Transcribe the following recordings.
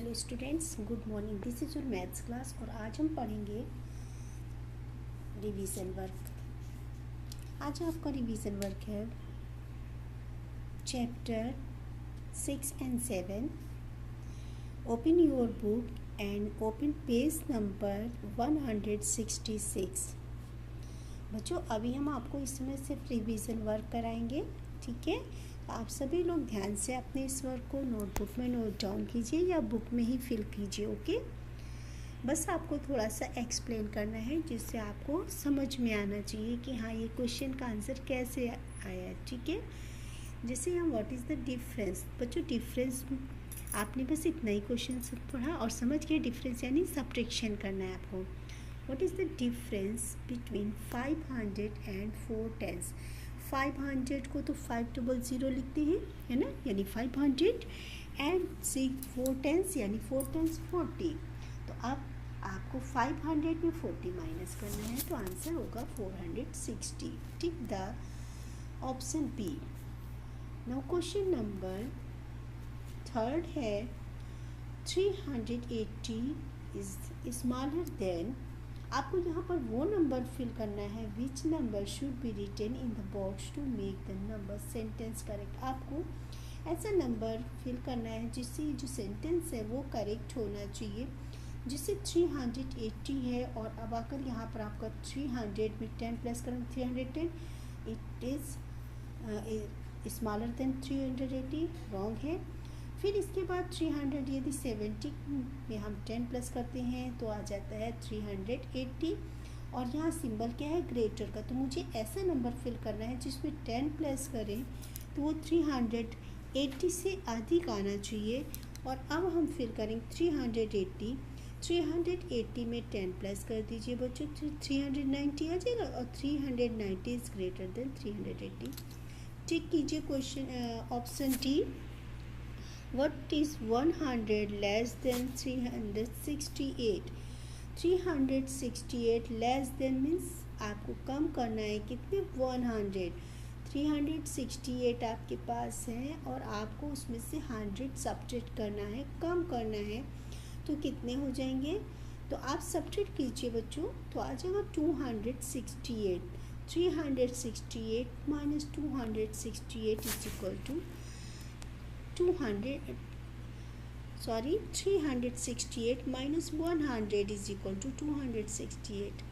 Hello students, good morning. This is your maths class और आज हम पढ़ेंगे रिवीजन वर्क। आज आपका रिवीजन वर्क है chapter 6 and 7। Open your book and open page number 166। बच्चों, अभी हम आपको इसमें सिर्फ रिवीजन वर्क कराएंगे, ठीक है। तो आप सभी लोग ध्यान से अपने इस वर्क को नोटबुक में नोट डाउन कीजिए या बुक में ही फिल कीजिए, ओके। बस आपको थोड़ा सा एक्सप्लेन करना है जिससे आपको समझ में आना चाहिए कि हाँ, ये क्वेश्चन का आंसर कैसे आया, ठीक है। जैसे हम व्हाट इज़ द डिफरेंस, बच्चों डिफरेंस आपने बस इतना ही क्वेश्चन पढ़ा और समझ गए। डिफरेंस यानी सब्ट्रैक्शन करना है आपको। What is the difference between 500 and 4 tens. 500 को तो 500 लिखते हैं, है ना, यानी 500 एंड 4 टेंस यानी 4 टेंस 40। तो अब आपको 500 में 40 माइनस करना है तो आंसर होगा 460। Tick the option B. Now question number 3 है 380 इज स्मॉलर देन। आपको यहाँ पर वो नंबर फिल करना है which number should be written in the box to make the number sentence correct. आपको ऐसा नंबर फिल करना है जिससे जो सेंटेंस है वो करेक्ट होना चाहिए। जिससे 380 है और अब आकर यहाँ पर आपका 300 में 10 प्लस करें 310, it is smaller than 380, wrong है। फिर इसके बाद 300 यदि 70 में हम 10 प्लस करते हैं तो आ जाता है 380 और यहाँ सिंबल क्या है, ग्रेटर का। तो मुझे ऐसा नंबर फिल करना है जिसमें 10 प्लस करें तो वो 380 से अधिक आना चाहिए। और अब हम फिल करेंगे 380 में 10 प्लस कर दीजिए बच्चों, 390 आ जाएगा और 390 इज़ ग्रेटर देन 380। टिक कीजिए question option D. What is 100 less than 368? 368 less than means आपको कम करना है कितने, 100। 368 आपके पास है और आपको उसमें से 100 सब्ट्रैक्ट करना है, कम करना है। तो कितने हो जाएंगे, तो आप सब्ट्रैक्ट कीजिए बच्चों, तो आ जाएगा 268। 368 minus 268 is equal to 368 minus 100 is equal to 268।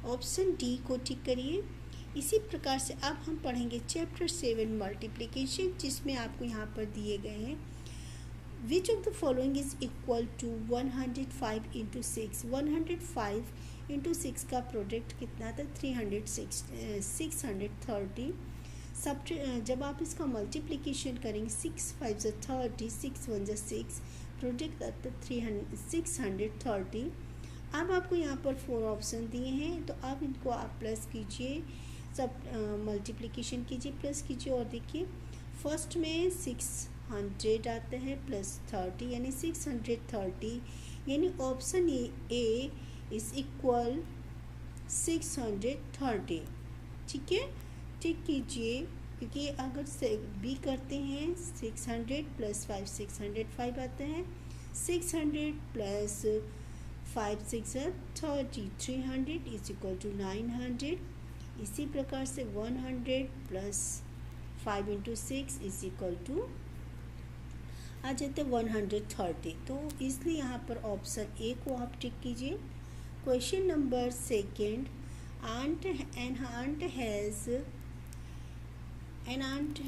Option D को टिक करिए। इसी प्रकार से अब हम पढ़ेंगे चैप्टर 7 मल्टीप्लिकेशन, जिसमें आपको यहाँ पर दिए गए हैं which of the following is equal to 105 into 6। 105 into 6 का प्रोडक्ट कितना था, 630। सब जब आप इसका मल्टीप्लिकेशन करेंगे 6 5 ज़ा 30, 6 1 ज़ा 6, प्रोडक्ट आता 630। अब आपको यहाँ पर 4 ऑप्शन दिए हैं तो अब इनको आप प्लस कीजिए, सब मल्टीप्लिकेशन कीजिए, प्लस कीजिए और देखिए फर्स्ट में 600 आता है प्लस 30 यानी 630, यानी ऑप्शन ए इज़ इक्वल 630, ठीक है। टिक कीजिए क्योंकि अगर से बी करते हैं 600 प्लस 5 605 आता है, 600 प्लस 5 6 30, 300 इज इक्वल टू 900। इसी प्रकार से 100 plus 5 into 6 is equal to आ जाते 130। तो इसलिए यहाँ पर ऑप्शन ए को आप टिक कीजिए। Question number 2, An ant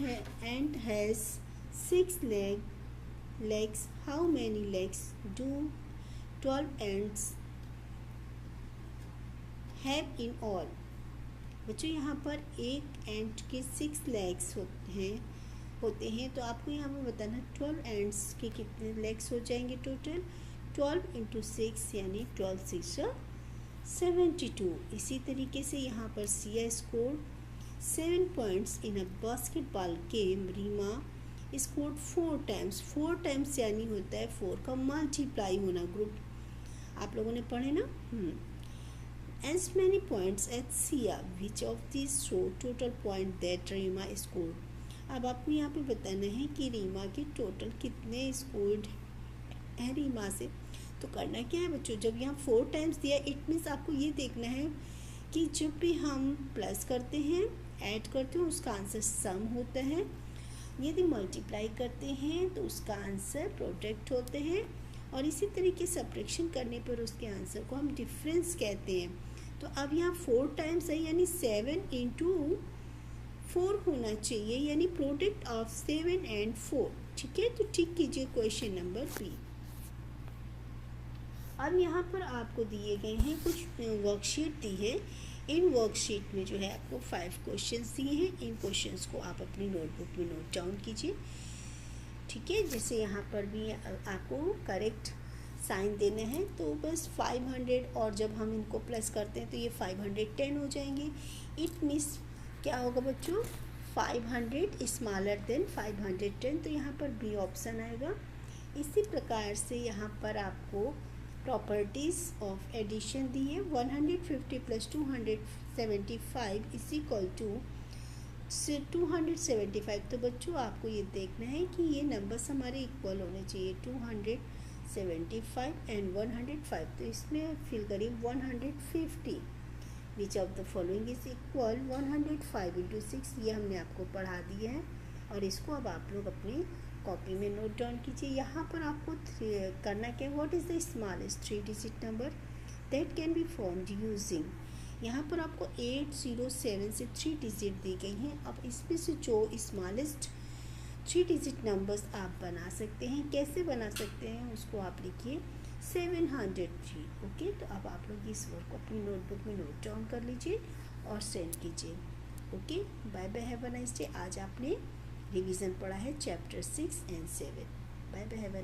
has 6 legs. How many legs do 12 ants have in all? बच्चों यहाँ पर एक एंट के 6 लेग्स होते हैं तो आपको यहाँ पर बताना 12 एंट्स के कितने लेग्स हो जाएंगे टोटल। 12 इंटू 6 यानी 12 6 72। इसी तरीके से यहाँ पर Siya score 7 points in a basketball game. Reema scored 4 times। 4 times यानी होता है 4 का मल्टीप्लाई होना, ग्रुप आप लोगों ने पढ़े ना। As many points as Sia, which of these show total point that Reema scored. अब आपको यहाँ पे बताना है कि रीमा के टोटल कितने स्कोर्ड है रीमा से। तो करना क्या है बच्चों, जब यहाँ 4 टाइम्स दिया इट मीन्स आपको ये देखना है कि जब भी हम प्लस करते हैं, ऐड करते हैं, उसका आंसर सम होता है। यदि मल्टीप्लाई करते हैं तो उसका आंसर प्रोडक्ट होते हैं, और इसी तरीके सब्ट्रैक्शन करने पर उसके आंसर को हम डिफरेंस कहते हैं। तो अब यहाँ 4 टाइम्स है, यानी 7 इंटू 4 होना चाहिए, यानी प्रोडक्ट ऑफ 7 and 4। ठीक है, तो ठीक कीजिए क्वेश्चन नंबर बी। अब यहाँ पर आपको दिए गए हैं कुछ वर्कशीट दी है। इन वर्कशीट में जो है आपको 5 क्वेश्चंस दिए हैं। इन क्वेश्चंस को आप अपनी नोटबुक में नोट डाउन कीजिए। ठीक है, जैसे यहाँ पर भी आपको करेक्ट साइन देना है, तो बस 500, और जब हम इनको प्लस करते हैं तो ये 510 हो जाएंगे। इट मीन्स क्या होगा बच्चों, 500 स्मॉलर देन 510, तो यहाँ पर बी ऑप्शन आएगा। इसी प्रकार से यहाँ पर आपको प्रॉपर्टीज़ ऑफ एडिशन दी है। 150 + 275 इज इक्वल टू 275। तो बच्चों आपको ये देखना है कि ये नंबर्स हमारे इक्वल होने चाहिए, 275 एंड 105। तो इसमें फिल करिए 150। विच of the following is equal 105 × 6, ये हमने आपको पढ़ा दिया है, और इसको अब आप लोग अपनी कॉपी में नोट डाउन कीजिए। यहाँ पर आपको करना क्या है, what is the smallest 3 digit number that can be formed using. यहाँ पर आपको 807 से 3 डिजिट दी गई हैं। अब इसमें से जो स्मॉलेस्ट 3 डिजिट नंबर्स आप बना सकते हैं, कैसे बना सकते हैं उसको आप लिखिए 703। ओके, तो अब आप लोग इस वर्क को अपनी नोटबुक में नोट डाउन कर लीजिए और सेंड कीजिए। Okay, bye bye, have a nice day. आज आपने रिवीजन पढ़ा है chapter 6 and 7। Bye bye, have a